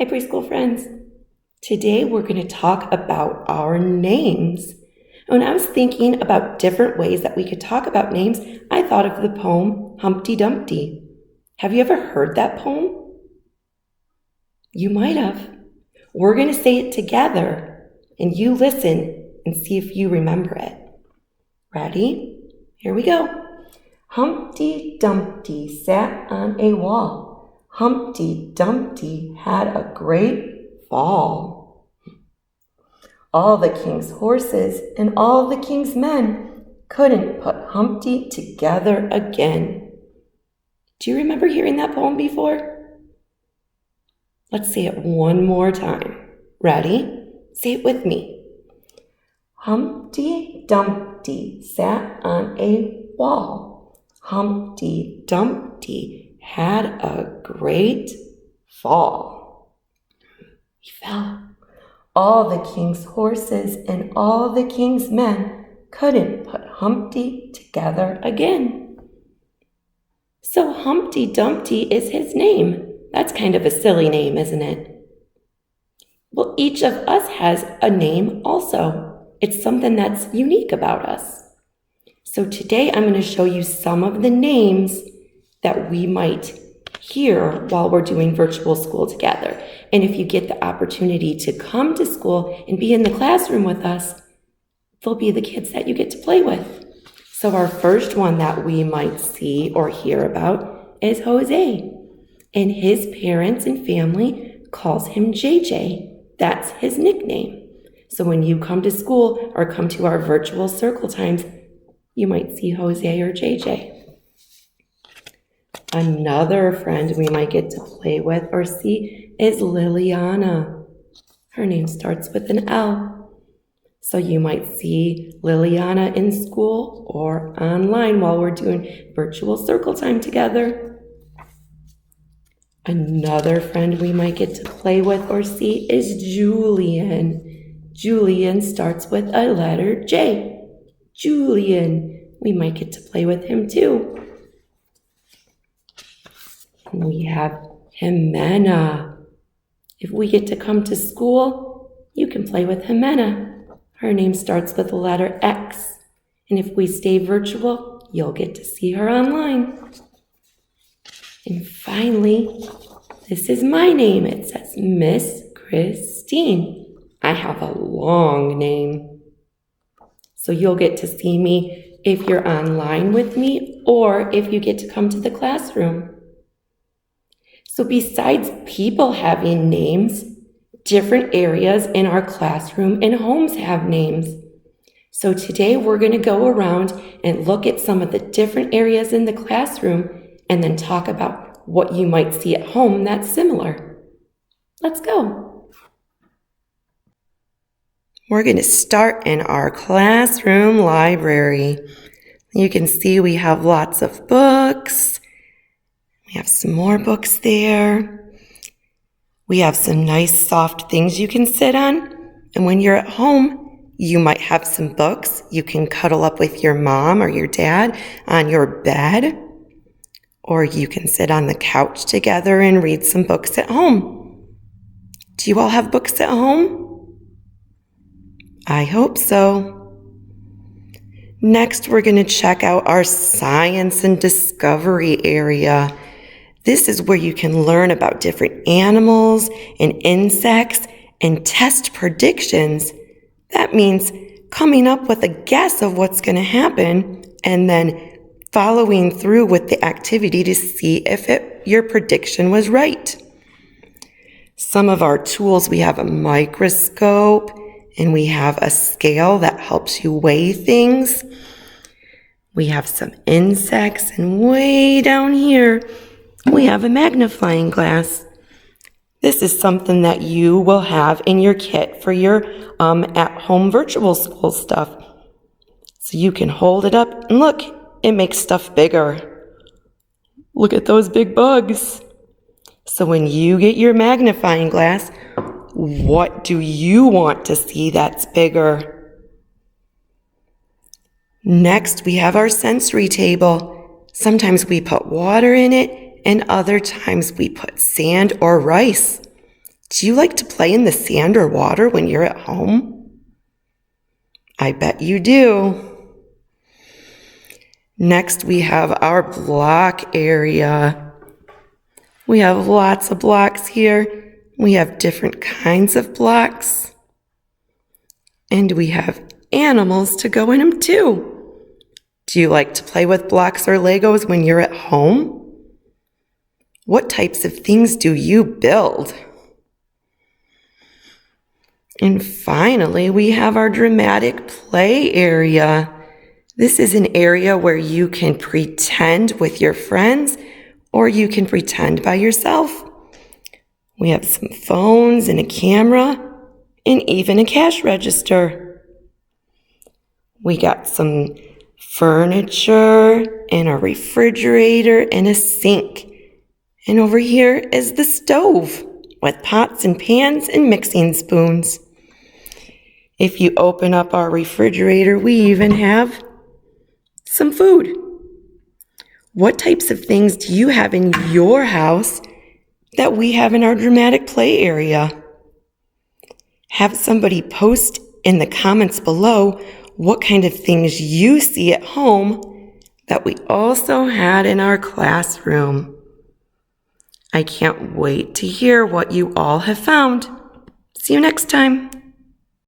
Hi, preschool friends. Today we're going to talk about our names. When I was thinking about different ways that we could talk about names, I thought of the poem Humpty Dumpty. Have you ever heard that poem? You might have. We're going to say it together, and you listen and see if you remember it. Ready? Here we go. Humpty Dumpty sat on a wall. Humpty Dumpty had a great fall. All the king's horses and all the king's men couldn't put Humpty together again. Do you remember hearing that poem before? Let's say it one more time. Ready? Say it with me. Humpty Dumpty sat on a wall. Humpty Dumpty had a great fall. He fell. All the king's horses and all the king's men couldn't put Humpty together again. So Humpty Dumpty is his name. That's kind of a silly name, isn't it? Well, each of us has a name also. It's something that's unique about us. So today I'm going to show you some of the names that we might hear while we're doing virtual school together. And if you get the opportunity to come to school and be in the classroom with us, they'll be the kids that you get to play with. So our first one that we might see or hear about is Jose. And his parents and family calls him JJ. That's his nickname. So when you come to school or come to our virtual circle times, you might see Jose or JJ. Another friend we might get to play with or see is Liliana. Her name starts with an L. So you might see Liliana in school or online while we're doing virtual circle time together. Another friend we might get to play with or see is Julian. Julian starts with a letter J. Julian. We might get to play with him too. And we have Himanna. If we get to come to school, you can play with Himanna. Her name starts with the letter X. And if we stay virtual, you'll get to see her online. And finally, this is my name. It says Miss Christine. I have a long name. So you'll get to see me if you're online with me or if you get to come to the classroom. So besides people having names, different areas in our classroom and homes have names. So today we're going to go around and look at some of the different areas in the classroom and then talk about what you might see at home that's similar. Let's go. We're going to start in our classroom library. You can see we have lots of books. We have some more books there. We have some nice soft things you can sit on. And when you're at home, you might have some books. You can cuddle up with your mom or your dad on your bed. Or you can sit on the couch together and read some books at home. Do you all have books at home? I hope so. Next, we're going to check out our science and discovery area. This is where you can learn about different animals and insects and test predictions. That means coming up with a guess of what's going to happen and then following through with the activity to see if your prediction was right. Some of our tools, we have a microscope and we have a scale that helps you weigh things. We have some insects, and way down here, we have a magnifying glass. This is something that you will have in your kit for your at-home virtual school stuff. So you can hold it up, and look, it makes stuff bigger. Look at those big bugs. So when you get your magnifying glass, what do you want to see that's bigger? Next, we have our sensory table. Sometimes we put water in it, and other times we put sand or rice. Do you like to play in the sand or water when you're at home? I bet you do. Next, we have our block area. We have lots of blocks here. We have different kinds of blocks. And we have animals to go in them too. Do you like to play with blocks or Legos when you're at home? What types of things do you build? And finally, we have our dramatic play area. This is an area where you can pretend with your friends or you can pretend by yourself. We have some phones and a camera and even a cash register. We got some furniture and a refrigerator and a sink. And over here is the stove with pots and pans and mixing spoons. If you open up our refrigerator, we even have some food. What types of things do you have in your house that we have in our dramatic play area? Have somebody post in the comments below what kind of things you see at home that we also had in our classroom. I can't wait to hear what you all have found. See you next time.